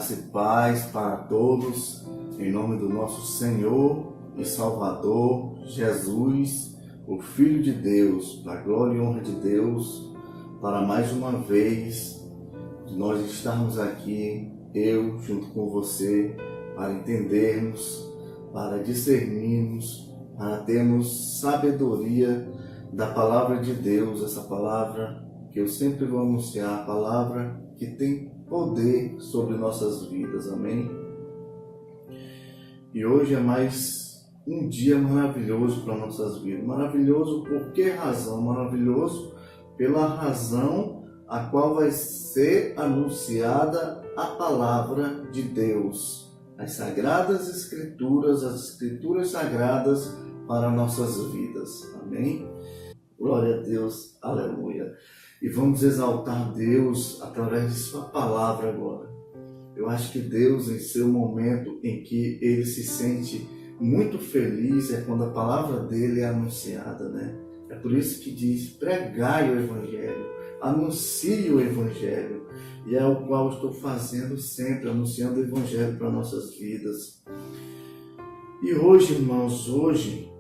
Graça e paz para todos, em nome do nosso Senhor e Salvador, Jesus, o Filho de Deus, para a glória e honra de Deus, para mais uma vez nós estarmos aqui, eu junto com você, para entendermos, para discernirmos, para termos sabedoria da palavra de Deus, essa palavra que eu sempre vou anunciar, a palavra que tem poder sobre nossas vidas, amém? E hoje é mais um dia maravilhoso para nossas vidas. Maravilhoso por que razão? Maravilhoso pela razão a qual vai ser anunciada a palavra de Deus. As sagradas escrituras, as escrituras sagradas para nossas vidas, amém? Glória a Deus, aleluia. E vamos exaltar Deus através de sua palavra agora. Eu acho que Deus, em seu momento em que Ele se sente muito feliz, é quando a palavra dEle é anunciada, né? É por isso que diz, pregai o Evangelho, anuncie o Evangelho. E é o qual eu estou fazendo sempre, anunciando o Evangelho para nossas vidas. E hoje, irmãos, hoje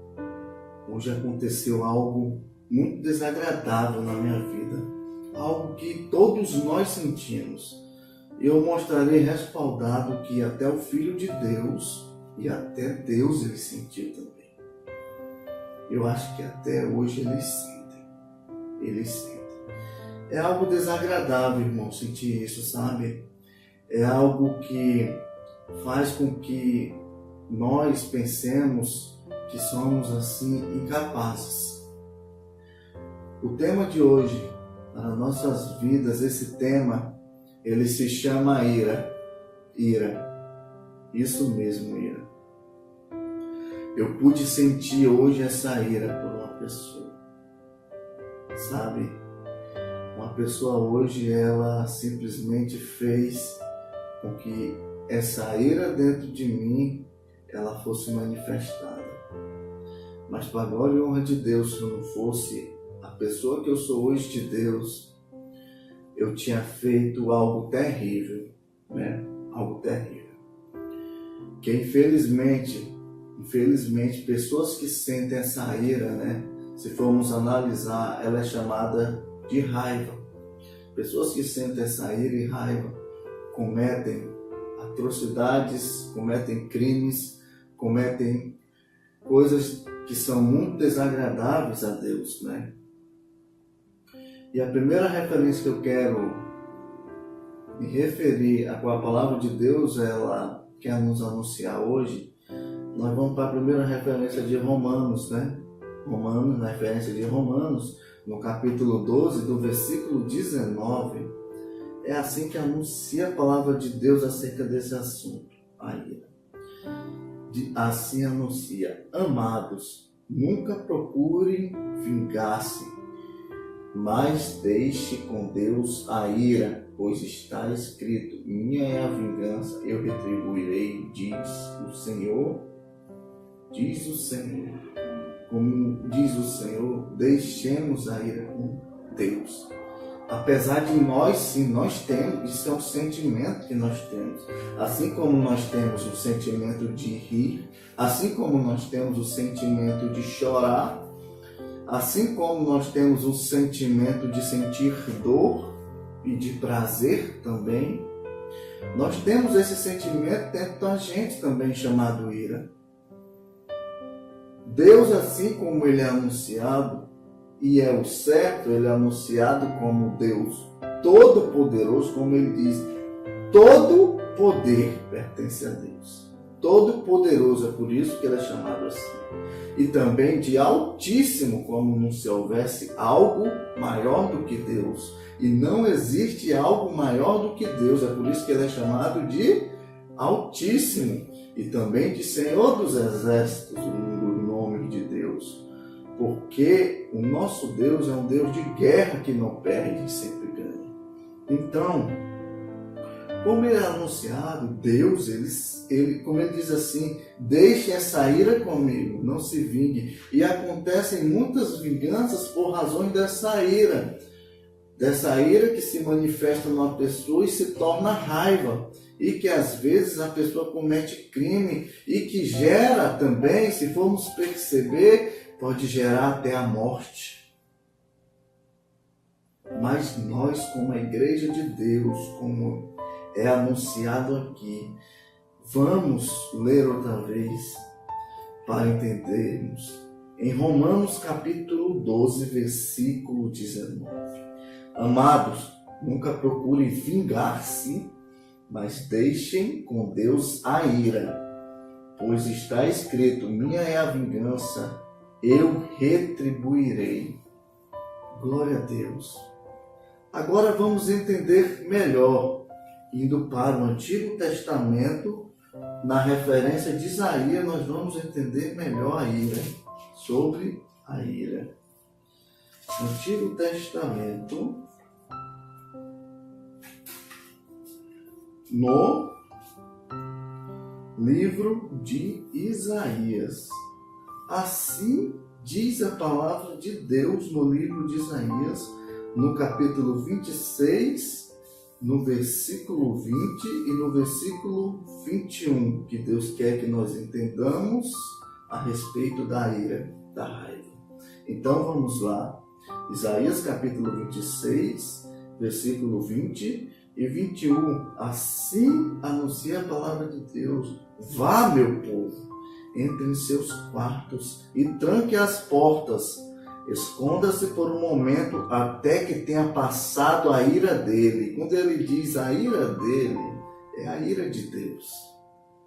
aconteceu algo muito desagradável na minha vida, algo que todos nós sentimos. Eu mostrarei respaldado que até o Filho de Deus e até Deus ele sentiu também. Eu acho que até hoje eles sentem. É algo desagradável, irmão, sentir isso, sabe? É algo que faz com que nós pensemos que somos assim incapazes. O tema de hoje, para nossas vidas, esse tema, ele se chama ira. Ira. Isso mesmo, ira. Eu pude sentir hoje essa ira por uma pessoa. Sabe? Uma pessoa hoje, ela simplesmente fez com que essa ira dentro de mim, ela fosse manifestada. Mas para a glória e honra de Deus, se eu não fosse a pessoa que eu sou hoje de Deus, eu tinha feito algo terrível, né? Algo terrível. Que infelizmente, pessoas que sentem essa ira, né? Se formos analisar, ela é chamada de raiva. Pessoas que sentem essa ira e raiva cometem atrocidades, cometem crimes, cometem coisas que são muito desagradáveis a Deus, né? E a primeira referência que eu quero me referir a qual a palavra de Deus ela quer nos anunciar hoje, nós vamos para a primeira referência de Romanos, né? Romanos, na referência de Romanos, no capítulo 12, do versículo 19, é assim que anuncia a palavra de Deus acerca desse assunto, a ira. Assim anuncia, amados, nunca procurem vingar-se, mas deixe com Deus a ira, pois está escrito, minha é a vingança, eu retribuirei, diz o Senhor. Como diz o Senhor, deixemos a ira com Deus. Apesar de nós, sim, nós temos, isso é um sentimento que nós temos. Assim como nós temos o sentimento de rir, assim como nós temos o sentimento de chorar, assim como nós temos o sentimento de sentir dor e de prazer também, nós temos esse sentimento dentro da gente também chamado ira. Deus, assim como Ele é anunciado, e é o certo, Ele é anunciado como Deus Todo-Poderoso, como Ele diz, todo poder pertence a Deus. Todo-Poderoso, é por isso que Ele é chamado assim. E também de Altíssimo, como não se houvesse algo maior do que Deus. E não existe algo maior do que Deus, é por isso que Ele é chamado de Altíssimo. E também de Senhor dos Exércitos, o nome de Deus. Porque o nosso Deus é um Deus de guerra que não perde, sempre ganha. Então, como ele é anunciado, Deus, ele, como ele diz assim, deixe essa ira comigo, não se vingue. E acontecem muitas vinganças por razões dessa ira que se manifesta numa pessoa e se torna raiva. e que às vezes a pessoa comete crime e que gera também, se formos perceber, pode gerar até a morte. Mas nós, como a Igreja de Deus, como é anunciado aqui, vamos ler outra vez para entendermos. Em Romanos capítulo 12, versículo 19. Amados, nunca procurem vingar-se, mas deixem com Deus a ira, pois está escrito: minha é a vingança, eu retribuirei. Glória a Deus. Agora vamos entender melhor, indo para o Antigo Testamento, na referência de Isaías, nós vamos entender melhor a ira, sobre a ira. Antigo Testamento, no livro de Isaías. Assim diz a palavra de Deus no livro de Isaías, no capítulo 26, no versículo 20 e no versículo 21, que Deus quer que nós entendamos a respeito da ira, da raiva. Então vamos lá. Isaías capítulo 26, versículo 20 e 21. Assim anuncia a palavra de Deus: vá, meu povo, entre em seus quartos e tranque as portas. Esconda-se por um momento até que tenha passado a ira dele. Quando ele diz a ira dele, é a ira de Deus.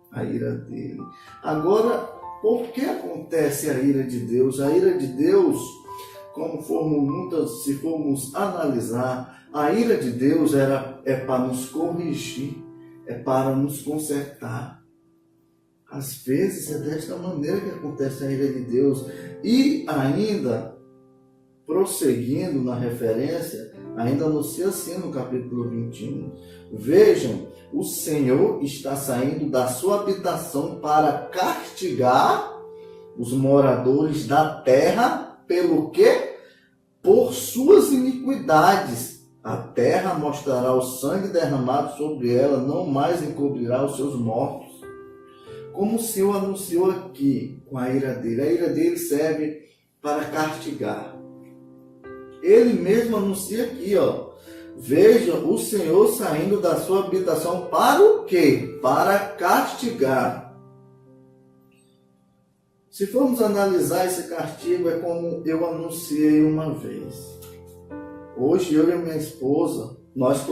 A ira dele. Agora, por que acontece a ira de Deus? A ira de Deus, se formos analisar, a ira de Deus é para nos corrigir, é para nos consertar. Às vezes é desta maneira que acontece a ira de Deus. E ainda, prosseguindo na referência, ainda anuncia assim no capítulo 21. Vejam, o Senhor está saindo da sua habitação para castigar os moradores da terra. Pelo quê? Por suas iniquidades. A terra mostrará o sangue derramado sobre ela, não mais encobrirá os seus mortos. Como o Senhor anunciou aqui com a ira dele. A ira dele serve para castigar. Ele mesmo anuncia aqui, veja o Senhor saindo da sua habitação para o quê? Para castigar. Se formos analisar esse castigo, é como eu anunciei uma vez. Hoje eu e a minha esposa, nós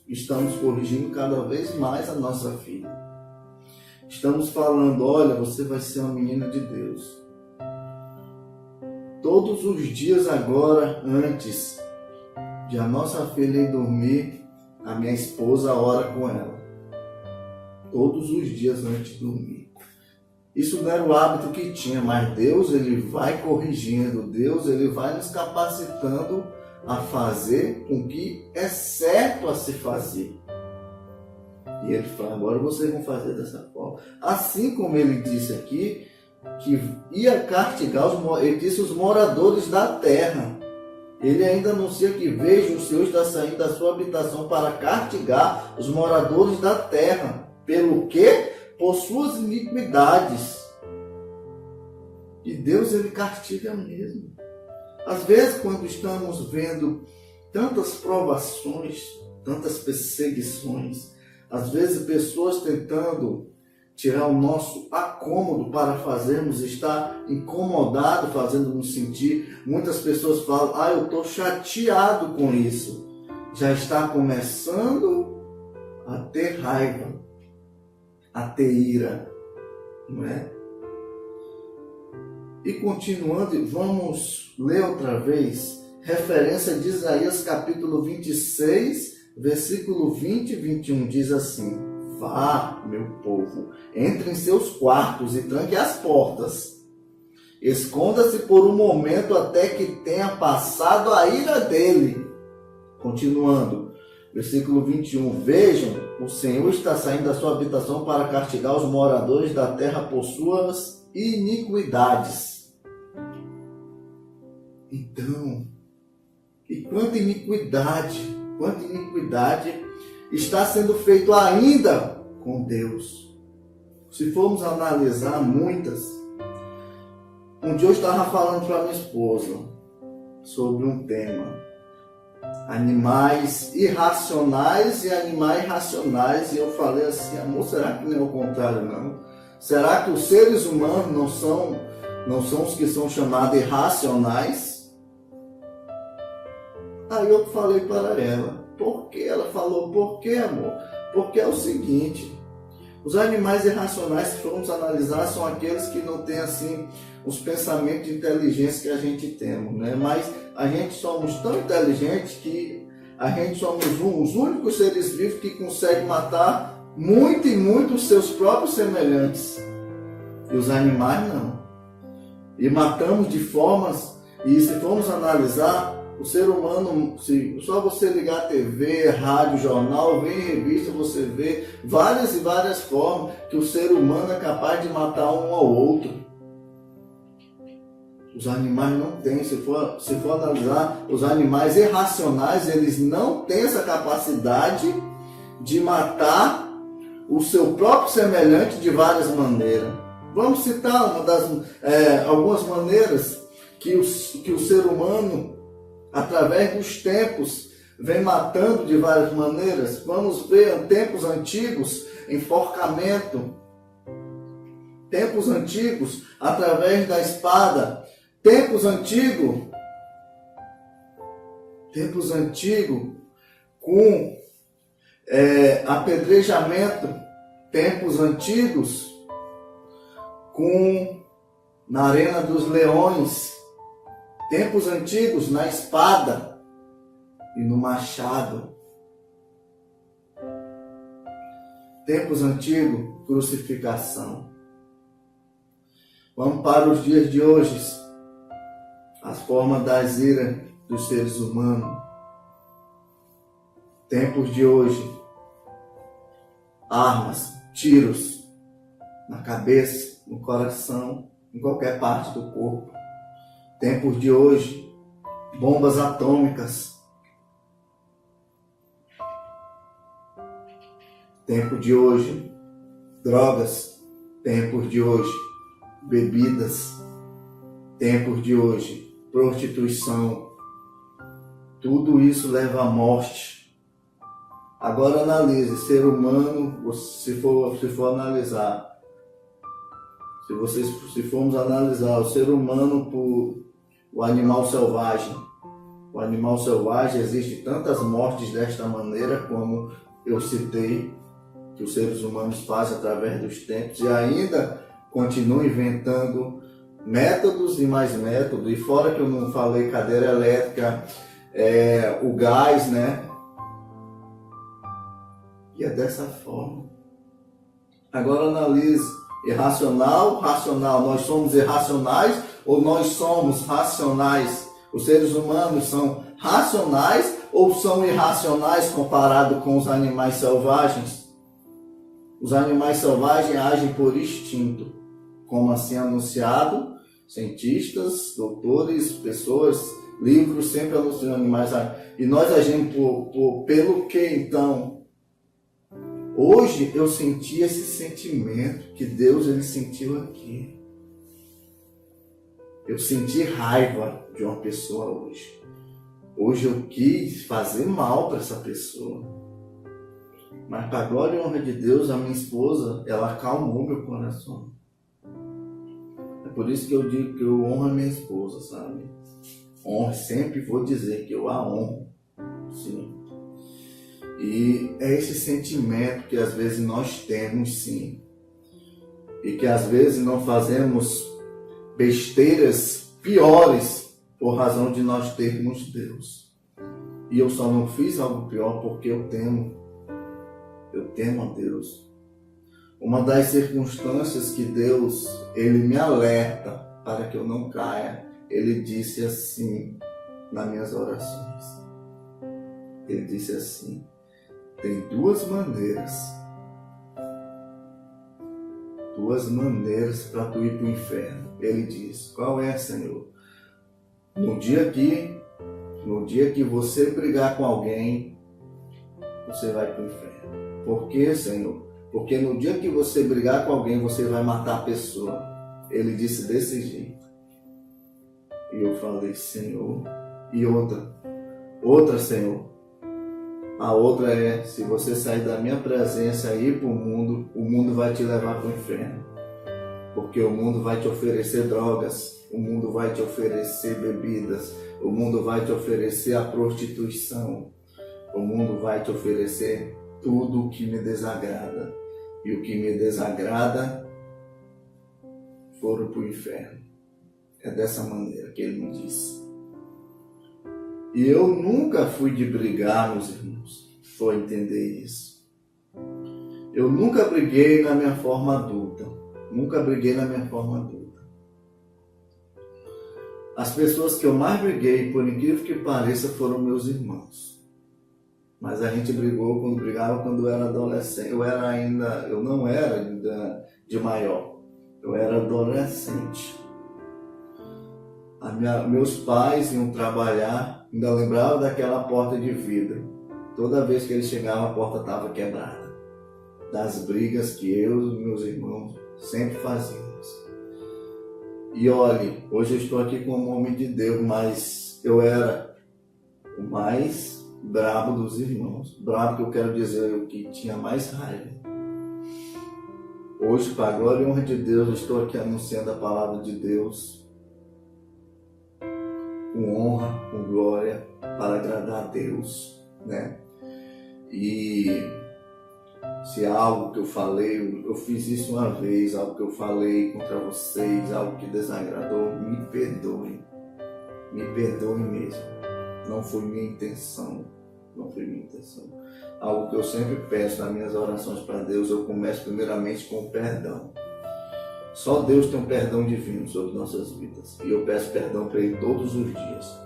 estamos corrigindo cada vez mais a nossa filha. Estamos falando: olha, você vai ser uma menina de Deus. Todos os dias agora, antes de a nossa filha ir dormir, a minha esposa ora com ela. Todos os dias antes de dormir. Isso não era o hábito que tinha, mas Deus, Ele vai corrigindo. Deus, Ele vai nos capacitando a fazer com que é certo a se fazer. E Ele fala: agora vocês vão fazer dessa forma. Assim como Ele disse aqui, que ia castigar ele disse os moradores da terra. Ele ainda anuncia que: veja, o Senhor está saindo da sua habitação para castigar os moradores da terra. Pelo quê? Por suas iniquidades. E Deus, Ele castiga mesmo. Às vezes, quando estamos vendo tantas provações, tantas perseguições, às vezes pessoas tentando tirar o nosso acômodo para fazermos, estar incomodado, fazendo-nos sentir. Muitas pessoas falam: eu estou chateado com isso. Já está começando a ter raiva, a ter ira, não é? E continuando, vamos ler outra vez, referência de Isaías capítulo 26, versículo 20 e 21, diz assim: vá, meu povo, entre em seus quartos e tranque as portas. Esconda-se por um momento até que tenha passado a ira dele. Continuando, versículo 21. Vejam, o Senhor está saindo da sua habitação para castigar os moradores da terra por suas iniquidades. Então, e quanta iniquidade está sendo feito ainda com Deus. Se formos analisar muitas, um dia eu estava falando para minha esposa sobre um tema, animais irracionais e animais racionais, e eu falei assim, amor, será que não é o contrário não? Será que os seres humanos não são os que são chamados irracionais? Aí eu falei para ela, por quê? Ela falou, por quê, amor? Porque é o seguinte, os animais irracionais, se formos analisar, são aqueles que não têm assim os pensamentos de inteligência que a gente tem, né? Mas a gente somos tão inteligentes que a gente somos os únicos seres vivos que conseguem matar muito e muito os seus próprios semelhantes. E os animais não. E matamos de formas, e se formos analisar, o ser humano, se só você ligar a TV, rádio, jornal, ver em revista, você vê várias e várias formas que o ser humano é capaz de matar um ao outro. Os animais não têm, se for analisar, os animais irracionais, eles não têm essa capacidade de matar o seu próprio semelhante de várias maneiras. Vamos citar algumas maneiras que o ser humano, através dos tempos, vem matando de várias maneiras. Vamos ver em tempos antigos, enforcamento. Tempos antigos, através da espada. Tempos antigos, com apedrejamento. Tempos antigos, na arena dos leões. Tempos antigos, na espada e no machado. Tempos antigos, crucificação. Vamos para os dias de hoje. As formas das iras dos seres humanos. Tempos de hoje. Armas, tiros na cabeça, no coração, em qualquer parte do corpo. Tempos de hoje, bombas atômicas. Tempo de hoje, drogas. Tempos de hoje, bebidas. Tempos de hoje, prostituição. Tudo isso leva à morte. Agora analise, ser humano, se for analisar, se formos analisar o ser humano por o animal selvagem. O animal selvagem, existe tantas mortes desta maneira, como eu citei, que os seres humanos fazem através dos tempos, e ainda continuam inventando métodos e mais métodos, e fora que eu não falei cadeira elétrica, o gás, né? E é dessa forma. Agora analise, irracional, racional, nós somos irracionais ou nós somos racionais? Os seres humanos são racionais ou são irracionais comparado com os animais selvagens? Os animais selvagens agem por instinto, como assim anunciado, cientistas, doutores, pessoas, livros sempre anunciam animais. E nós agimos pelo que então? Hoje eu senti esse sentimento que Deus ele sentiu aqui. Eu senti raiva de uma pessoa hoje. Hoje eu quis fazer mal para essa pessoa. Mas para a glória e honra de Deus, a minha esposa, ela acalmou meu coração. É por isso que eu digo que eu honro a minha esposa, sabe? Honro, sempre vou dizer que eu a honro. Sim. E é esse sentimento que às vezes nós temos, sim. E que às vezes não fazemos besteiras piores por razão de nós termos Deus. E eu só não fiz algo pior porque eu temo a Deus. Uma das circunstâncias que Deus, ele me alerta para que eu não caia, ele disse assim nas minhas orações. Ele disse assim: tem duas maneiras para tu ir para o inferno. Ele diz: qual é, Senhor? No dia que você brigar com alguém, você vai para o inferno. Por quê, Senhor? Porque no dia que você brigar com alguém, você vai matar a pessoa. Ele disse desse jeito. E eu falei, Senhor. E outra, Senhor. A outra é, se você sair da minha presença e ir para o mundo vai te levar para o inferno. Porque o mundo vai te oferecer drogas, o mundo vai te oferecer bebidas, o mundo vai te oferecer a prostituição, o mundo vai te oferecer tudo o que me desagrada. E o que me desagrada foram para o inferno. É dessa maneira que ele me disse. E eu nunca fui de brigar, meus irmãos. Foi entender isso. Eu nunca briguei na minha forma adulta. As pessoas que eu mais briguei, por incrível que pareça, foram meus irmãos. Mas a gente brigava quando eu era adolescente. Eu não era ainda de maior. Eu era adolescente. Meus pais iam trabalhar, ainda lembrava daquela porta de vidro. Toda vez que eles chegavam, a porta estava quebrada. Das brigas que eu e meus irmãos sempre fazíamos. E olhe, hoje eu estou aqui como homem de Deus, mas eu era o mais brabo dos irmãos. Brabo que eu quero dizer, o que tinha mais raiva. Hoje, para a glória e honra de Deus, eu estou aqui anunciando a palavra de Deus. Com honra, com glória, para agradar a Deus, né? E se algo que eu falei, eu fiz isso uma vez, algo que eu falei contra vocês, algo que desagradou, me perdoem mesmo. Não foi minha intenção. Algo que eu sempre peço nas minhas orações para Deus, eu começo primeiramente com o perdão. Só Deus tem um perdão divino sobre nossas vidas. E eu peço perdão para Ele todos os dias.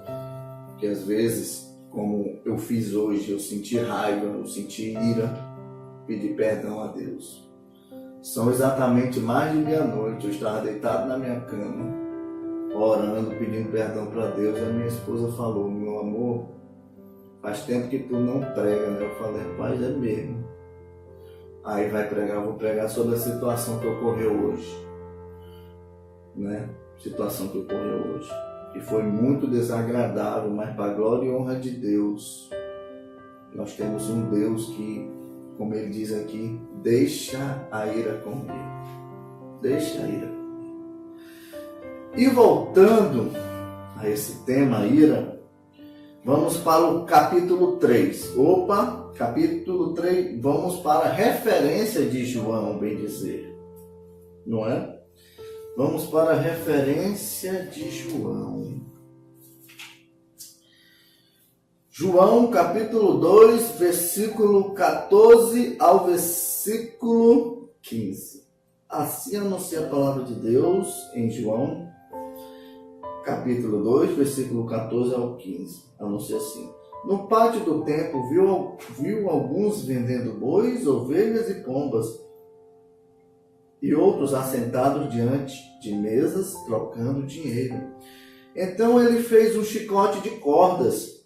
Porque às vezes, como eu fiz hoje, eu senti raiva, eu senti ira, pedi perdão a Deus. São exatamente mais de meia-noite, eu estava deitado na minha cama, orando, pedindo perdão para Deus, e a minha esposa falou, meu amor, faz tempo que tu não prega, né? Eu falei, rapaz, é mesmo. Aí vai pregar, vou pregar sobre a situação que ocorreu hoje. Né? Situação que ocorreu hoje. E foi muito desagradável, mas para a glória e honra de Deus, nós temos um Deus que, como ele diz aqui, deixa a ira comigo. Deixa a ira comigo. E voltando a esse tema, ira, vamos para o capítulo 3. Capítulo 3, vamos para a referência de João, bem dizer. Não é? Vamos para a referência de João. João, capítulo 2, versículo 14 ao versículo 15. Assim anuncia a palavra de Deus em João, capítulo 2, versículo 14 ao 15. Anuncia assim. No pátio do templo viu alguns vendendo bois, ovelhas e pombas, e outros assentados diante de mesas, trocando dinheiro. Então ele fez um chicote de cordas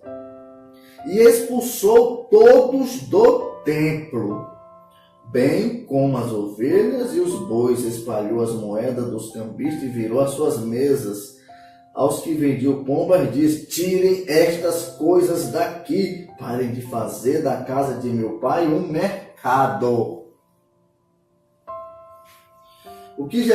e expulsou todos do templo, bem como as ovelhas e os bois, espalhou as moedas dos cambistas e virou as suas mesas. Aos que vendiam pombas diz, tirem estas coisas daqui, parem de fazer da casa de meu pai um mercado. O que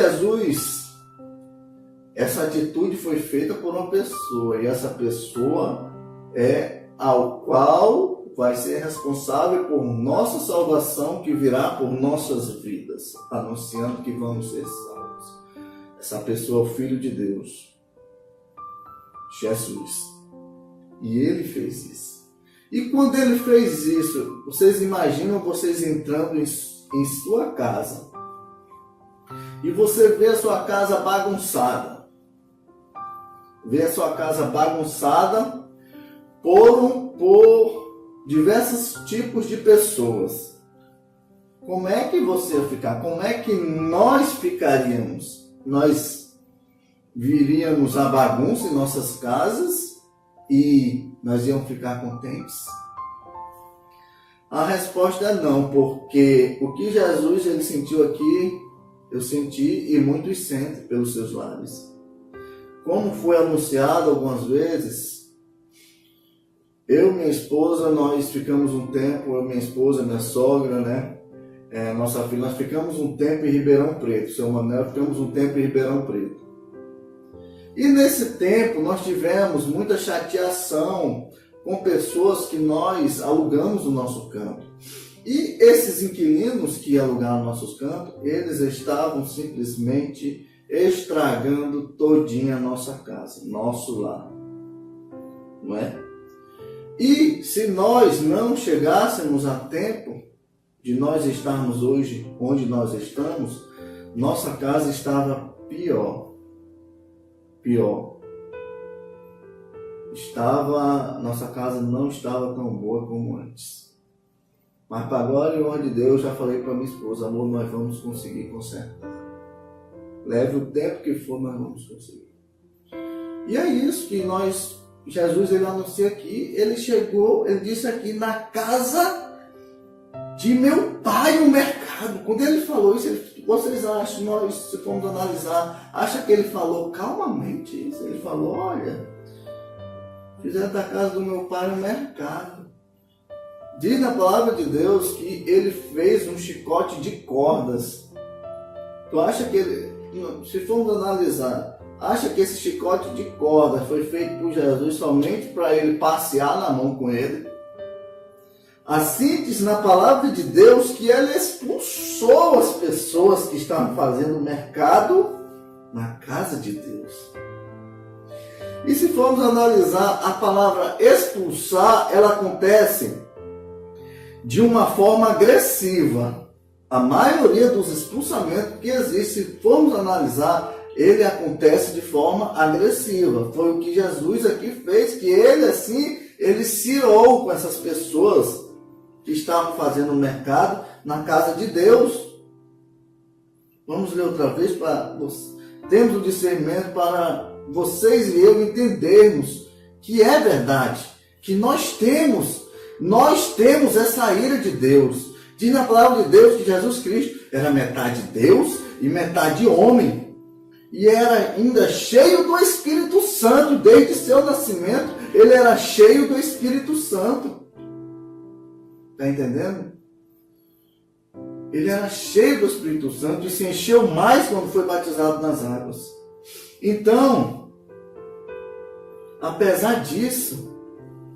essa atitude foi feita por uma pessoa, e essa pessoa é ao qual vai ser responsável por nossa salvação que virá por nossas vidas, anunciando que vamos ser salvos. Essa pessoa é o Filho de Deus, Jesus. E ele fez isso. E quando ele fez isso, vocês imaginam vocês entrando em sua casa e você vê a sua casa bagunçada. Vê a sua casa bagunçada por diversos tipos de pessoas. Como é que você ia ficar? Como é que nós ficaríamos? Nós viríamos a bagunça em nossas casas e nós íamos ficar contentes? A resposta é não, porque o que Jesus ele sentiu aqui, eu senti e muitos sentem pelos seus lábios. Como foi anunciado algumas vezes, eu e minha esposa, nós ficamos um tempo, eu, minha esposa, minha sogra, né? Nossa filha, nós ficamos um tempo em Ribeirão Preto, seu Manuel, ficamos um tempo em Ribeirão Preto. E nesse tempo nós tivemos muita chateação com pessoas que nós alugamos o nosso campo. E esses inquilinos que alugaram nossos campos, eles estavam simplesmente estragando todinha a nossa casa, nosso lar. Não é? E se nós não chegássemos a tempo de nós estarmos hoje onde nós estamos, nossa casa estava pior. Nossa casa não estava tão boa como antes. Mas para a glória e honra de Deus, já falei para minha esposa, amor, nós vamos conseguir consertar. Leve o tempo que for, nós vamos conseguir. E é isso que Jesus ele anuncia aqui, ele chegou, ele disse aqui, na casa de meu pai o mercado. Quando ele falou isso, vocês acham, nós se formos analisar, acha que ele falou calmamente isso? Ele falou, olha, fizeram da casa do meu pai um mercado. Diz na palavra de Deus que ele fez um chicote de cordas. Tu acha que ele, se formos analisar, acha que esse chicote de cordas foi feito por Jesus somente para ele passear na mão com ele? Assim diz na palavra de Deus que ele expulsou as pessoas que estavam fazendo mercado na casa de Deus. E se formos analisar a palavra expulsar, ela acontece de uma forma agressiva. A maioria dos expulsamentos que existem, se formos analisar, ele acontece de forma agressiva. Foi o que Jesus aqui fez, que ele cirou com essas pessoas que estavam fazendo mercado na casa de Deus. Vamos ler outra vez para termos o discernimento para vocês e eu entendermos que é verdade, que nós temos essa ira de Deus. Diz na palavra de Deus que Jesus Cristo era metade Deus e metade homem. E era ainda cheio do Espírito Santo. Desde seu nascimento, ele era cheio do Espírito Santo. Está entendendo? Ele era cheio do Espírito Santo e se encheu mais quando foi batizado nas águas. Então, apesar disso,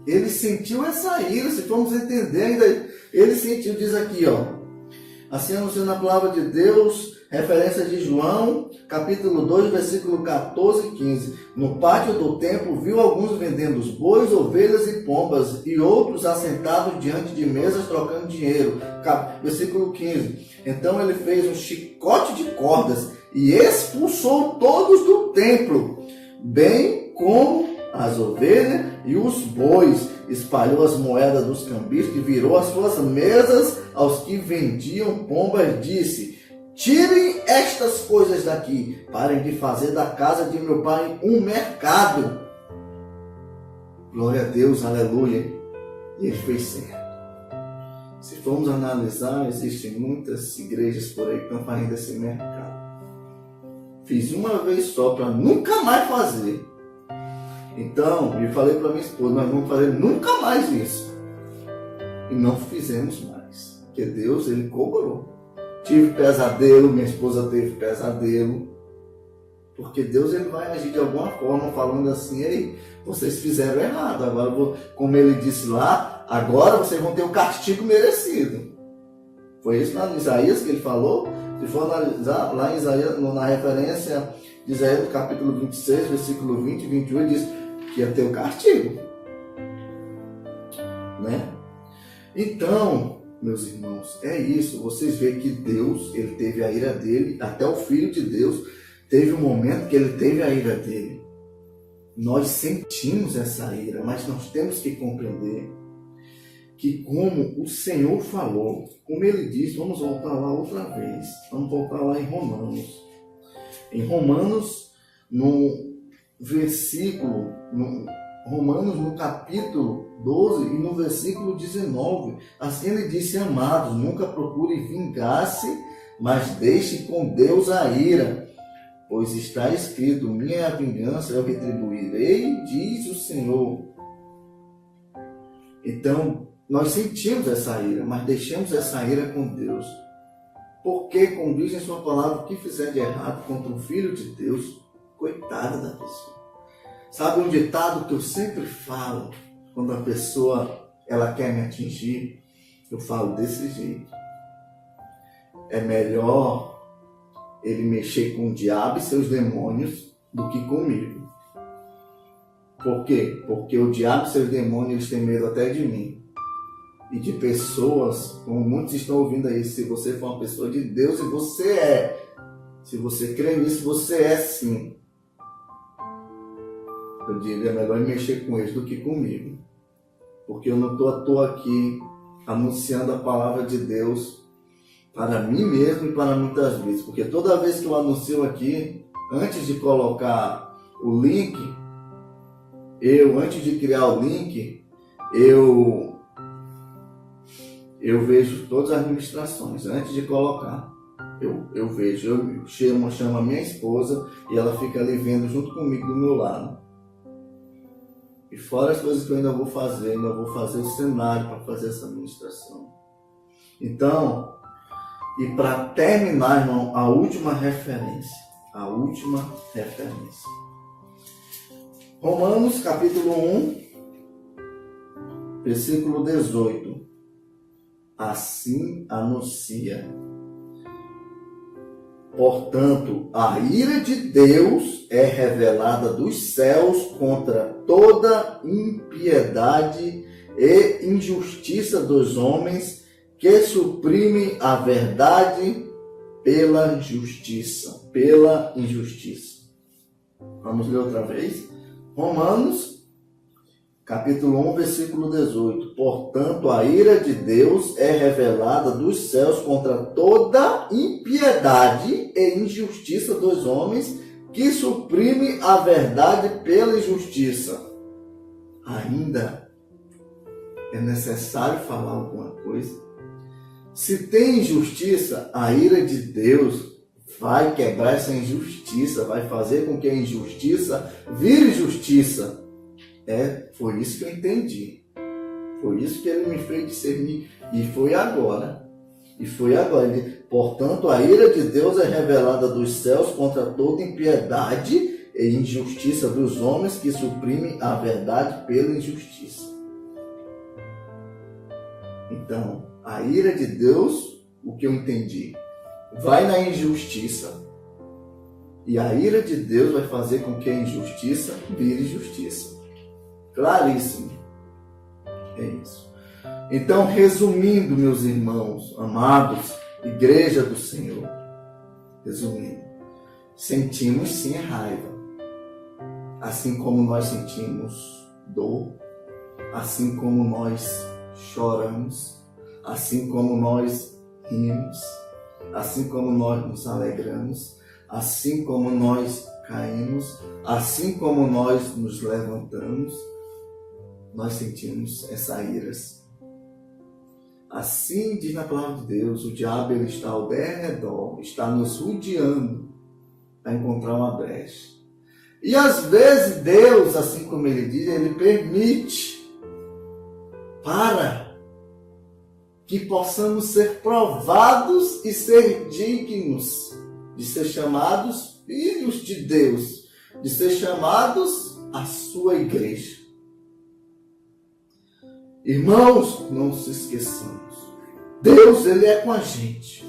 ele sentiu essa ira. Se formos entender ainda, ele sentiu, diz aqui, ó. Assim anunciando na palavra de Deus, referência de João, capítulo 2, versículo 14 e 15. No pátio do templo, viu alguns vendendo os bois, ovelhas e pombas, e outros assentados diante de mesas trocando dinheiro. Versículo 15. Então ele fez um chicote de cordas e expulsou todos do templo, bem como as ovelhas e os bois. Espalhou as moedas dos cambistas e virou as suas mesas aos que vendiam pombas. Disse: tirem estas coisas daqui, parem de fazer da casa de meu pai um mercado. Glória a Deus, aleluia. E ele fez certo. Se formos analisar, existem muitas igrejas por aí que estão fazendo esse mercado. Fiz uma vez só para nunca mais fazer. Então, eu falei para minha esposa, nós vamos fazer nunca mais isso. E não fizemos mais. Porque Deus, ele cobrou. Tive pesadelo, minha esposa teve pesadelo. Porque Deus, ele vai agir de alguma forma, falando assim: ei, vocês fizeram errado. Agora, como ele disse lá, agora vocês vão ter o castigo merecido. Foi isso lá em Isaías que ele falou. Se for analisar, lá em Isaías, na referência de Isaías, capítulo 26, versículo 20 e 21, diz que ia ter o castigo. Né? Então, meus irmãos, é isso. Vocês veem que Deus, ele teve a ira dele, até o Filho de Deus teve um momento que ele teve a ira dele. Nós sentimos essa ira, mas nós temos que compreender que, como o Senhor falou, como ele disse, vamos voltar lá outra vez, vamos voltar lá em Romanos. Em Romanos, no versículo, Romanos no capítulo 12 e no versículo 19. Assim ele disse: amados, nunca procure vingar-se, mas deixe com Deus a ira, pois está escrito: minha é a vingança, eu retribuirei, diz o Senhor. Então, nós sentimos essa ira, mas deixamos essa ira com Deus. Porque, como diz em sua palavra, o que fizer de errado contra o Filho de Deus, coitada da pessoa. Sabe um ditado que eu sempre falo, quando a pessoa ela quer me atingir, eu falo desse jeito: é melhor ele mexer com o diabo e seus demônios do que comigo. Por quê? Porque o diabo e seus demônios eles têm medo até de mim. E de pessoas, como muitos estão ouvindo aí, se você for uma pessoa de Deus, e você é. Se você crê nisso, você é sim. Eu digo, é melhor mexer com eles do que comigo. Porque eu não estou à toa aqui anunciando a palavra de Deus para mim mesmo e para muitas vezes. Porque toda vez que eu anuncio aqui, antes de colocar o link, antes de criar o link, eu vejo todas as ministrações. Antes de colocar, eu vejo. Eu chamo a minha esposa e ela fica ali vendo junto comigo do meu lado. E fora as coisas que eu ainda vou fazer o cenário para fazer essa ministração. Então, e para terminar, irmão, a última referência. Romanos capítulo 1, versículo 18. Assim anuncia: portanto, a ira de Deus é revelada dos céus contra toda impiedade e injustiça dos homens que suprimem a verdade pela injustiça. Vamos ler outra vez? Romanos, capítulo 1, versículo 18. Portanto, a ira de Deus é revelada dos céus contra toda impiedade e injustiça dos homens que suprimem a verdade pela injustiça. Ainda é necessário falar alguma coisa? Se tem injustiça, a ira de Deus vai quebrar essa injustiça, vai fazer com que a injustiça vire justiça. Foi isso que eu entendi. Foi isso que ele me fez discernir. E foi agora. Portanto, a ira de Deus é revelada dos céus contra toda impiedade e injustiça dos homens que suprimem a verdade pela injustiça. Então, a ira de Deus, o que eu entendi, vai na injustiça. E a ira de Deus vai fazer com que a injustiça vire justiça. Claríssimo. É isso. Então, resumindo, meus irmãos amados, igreja do Senhor, resumindo, sentimos sim raiva, assim como nós sentimos dor, assim como nós choramos, assim como nós rimos, assim como nós nos alegramos, assim como nós caímos, assim como nós nos levantamos, nós sentimos essa ira. Assim diz na palavra de Deus, o diabo ele está ao derredor, está nos rodeando para encontrar uma brecha. E às vezes Deus, assim como ele diz, ele permite para que possamos ser provados e ser dignos de ser chamados filhos de Deus, de ser chamados a sua igreja. Irmãos, não se esqueçamos, Deus ele é com a gente.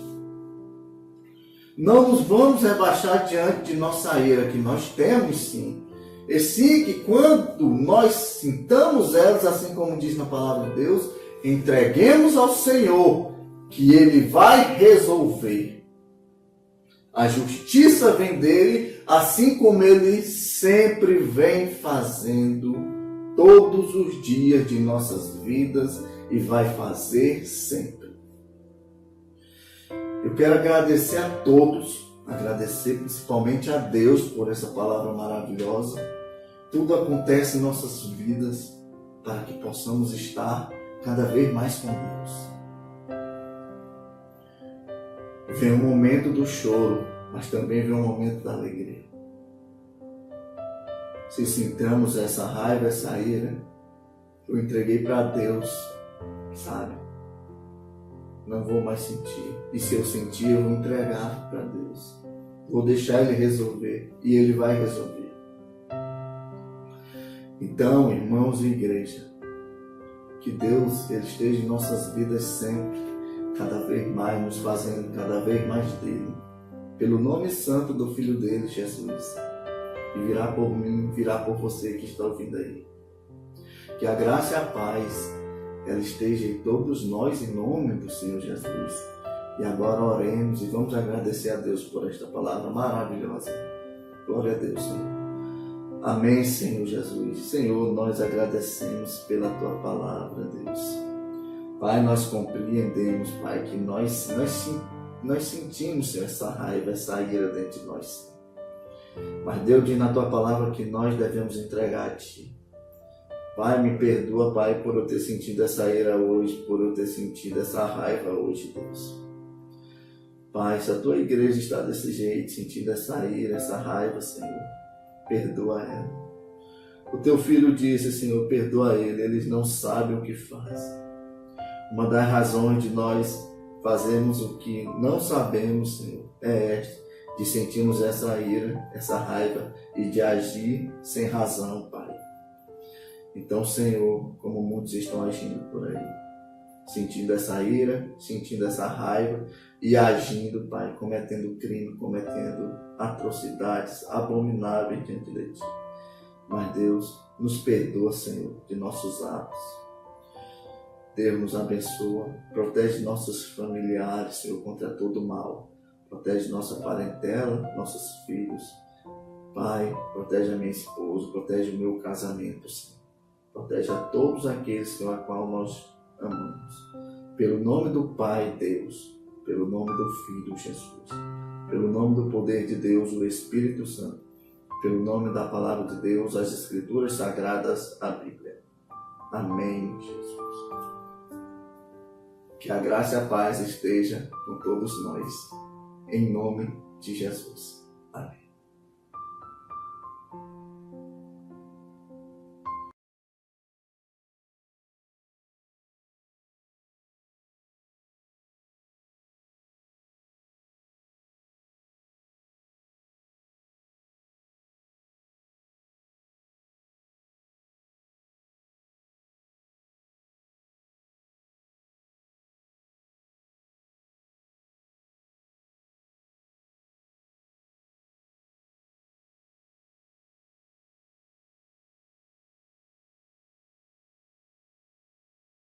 Não nos vamos rebaixar diante de nossa ira, que nós temos sim. E sim que quando nós sintamos elas, assim como diz na palavra de Deus, entreguemos ao Senhor, que Ele vai resolver. A justiça vem dele, assim como Ele sempre vem fazendo todos os dias de nossas vidas e vai fazer sempre. Eu quero agradecer a todos, agradecer principalmente a Deus por essa palavra maravilhosa. Tudo acontece em nossas vidas para que possamos estar cada vez mais com Deus. Vem o momento do choro, mas também vem o momento da alegria. Se sintamos essa raiva, essa ira, eu entreguei para Deus, sabe? Não vou mais sentir. E se eu sentir, eu vou entregar para Deus. Vou deixar Ele resolver. E Ele vai resolver. Então, irmãos e igreja, que Deus Ele esteja em nossas vidas sempre, cada vez mais, nos fazendo cada vez mais dele. Pelo nome santo do Filho dele, Jesus. E virá por mim, virá por você que está ouvindo aí. Que a graça e a paz ela esteja em todos nós, em nome do Senhor Jesus. E agora oremos e vamos agradecer a Deus por esta palavra maravilhosa. Glória a Deus, Senhor. Amém, Senhor Jesus. Senhor, nós agradecemos pela Tua palavra, Deus. Pai, nós compreendemos, Pai, que nós sentimos, Senhor, essa raiva, essa ira dentro de nós. Mas Deus diz na Tua palavra que nós devemos entregar a Ti. Pai, me perdoa, Pai, por eu ter sentido essa ira hoje, por eu ter sentido essa raiva hoje, Deus. Pai, se a Tua igreja está desse jeito, sentindo essa ira, essa raiva, Senhor, perdoa ela. O Teu Filho disse, Senhor, perdoa eles não sabem o que fazem. Uma das razões de nós fazermos o que não sabemos, Senhor, é esta, de sentirmos essa ira, essa raiva e de agir sem razão, Pai. Então, Senhor, como muitos estão agindo por aí, sentindo essa ira, sentindo essa raiva e agindo, Pai, cometendo crime, cometendo atrocidades abomináveis diante de Ti. Mas, Deus, nos perdoa, Senhor, de nossos atos. Deus nos abençoa, protege nossos familiares, Senhor, contra todo mal. Protege nossa parentela, nossos filhos. Pai, protege a minha esposa, protege o meu casamento, Senhor. Protege a todos aqueles, Senhor, a qual nós amamos. Pelo nome do Pai, Deus. Pelo nome do Filho, Jesus. Pelo nome do poder de Deus, o Espírito Santo. Pelo nome da palavra de Deus, as Escrituras Sagradas, a Bíblia. Amém, Jesus. Que a graça e a paz esteja com todos nós. Em nome de Jesus. Amém.